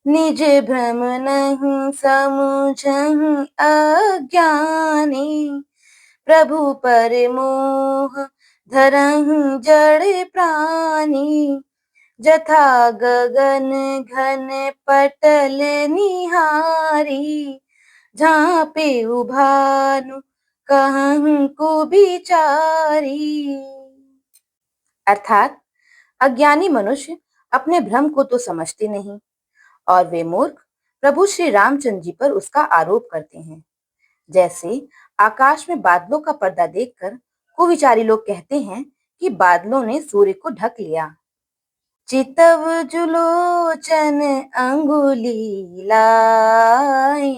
निज भ्रम नहीं समुझहि अज्ञानी। प्रभु पर मोह धरहि जड़ प्राणी। जथा गगन घन पटल निहारी। झाँपे भानु कहूँ को बिचारी। अर्थात अज्ञानी मनुष्य अपने भ्रम को तो समझते नहीं और वे मूर्ख प्रभु श्री रामचंद्र जी पर उसका आरोप करते हैं। जैसे आकाश में बादलों का पर्दा देखकर कुविचारी लोग कहते हैं कि बादलों ने सूर्य को ढक लिया। चितव जुलोचन अंगुली लाई।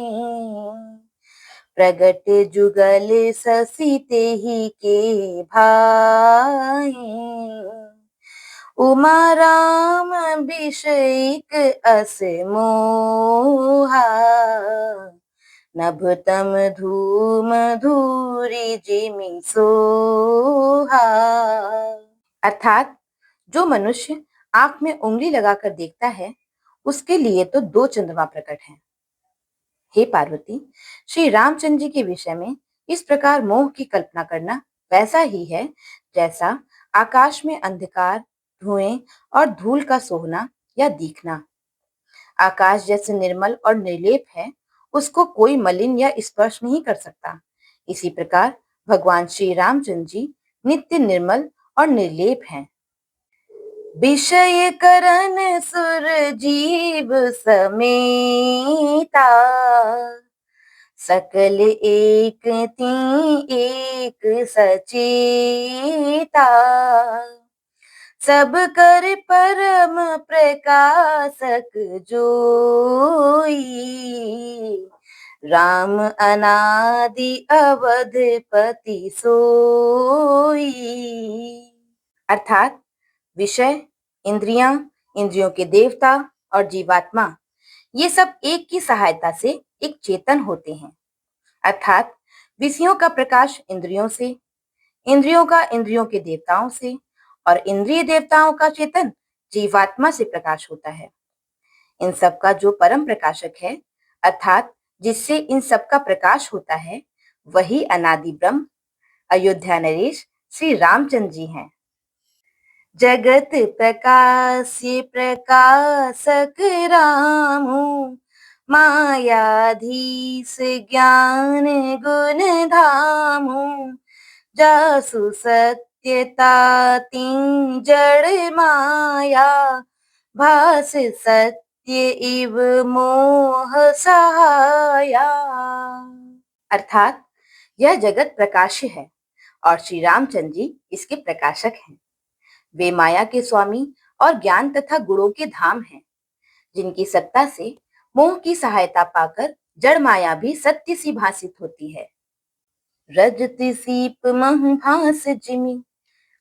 प्रगट जुगल ससी तेहि के भाई। उमा राम बिषयिक अस मोहा। नभ तम धूम धूरी जिमि सोहा। अर्थात जो मनुष्य आंख में उंगली लगाकर देखता है उसके लिए तो दो चंद्रमा प्रकट हैं। हे पार्वती, श्री रामचंद्र जी के विषय में इस प्रकार मोह की कल्पना करना वैसा ही है जैसा आकाश में अंधकार, धुएं और धूल का सोहना या दिखना। आकाश जैसे निर्मल और निर्लेप है, उसको कोई मलिन या स्पर्श नहीं कर सकता। इसी प्रकार भगवान श्री रामचंद्र जी नित्य निर्मल और निर्लेप हैं। विषय करन सुर जीव समेता। सकल एक ती एक सचेता। सब कर परम प्रकाशक जोई। राम अनादि अवधपति सोई। अर्थात विषय, इंद्रियां, इंद्रियों के देवता और जीवात्मा ये सब एक की सहायता से एक चेतन होते हैं। अर्थात विषयों का प्रकाश इंद्रियों से, इंद्रियों का इंद्रियों के देवताओं से और इंद्रिय देवताओं का चेतन जीवात्मा से प्रकाश होता है। इन सब का जो परम प्रकाशक है अर्थात जिससे इन सब का प्रकाश होता है वही अनादि ब्रह्म अयोध्या नरेश श्री रामचंद्र जी हैं। जगत प्रकाश्य प्रकाशक रामु। मायाधीश ज्ञान गुण धामु। जासु सत्यता तीं जड़ माया। भास सत्य इव मोह सहाया। अर्थात यह जगत प्रकाश्य है और श्री रामचंद्र जी इसके प्रकाशक हैं। वे माया के स्वामी और ज्ञान तथा गुणों के धाम हैं, जिनकी सत्ता से मोह की सहायता पाकर जड़ माया भी सत्य सी भासित होती है। रजति सीप महु भास जिमि।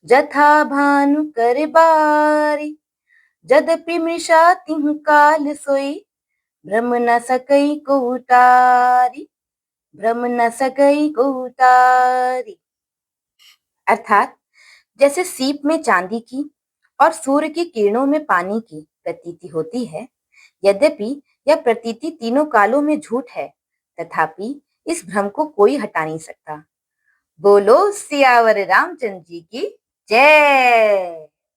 जथा भानु कर बारी। जदपि मृषा तिहु काल सोई। भ्रम न सकई को उतारी। भ्रम न सकई को उतारी। अर्थात जैसे सीप में चांदी की और सूर्य की किरणों में पानी की प्रतीति होती है, यद्यपि यह प्रतीति तीनों कालों में झूठ है, तथापि इस भ्रम को कोई हटा नहीं सकता। बोलो सियावर रामचंद्र जी की जय।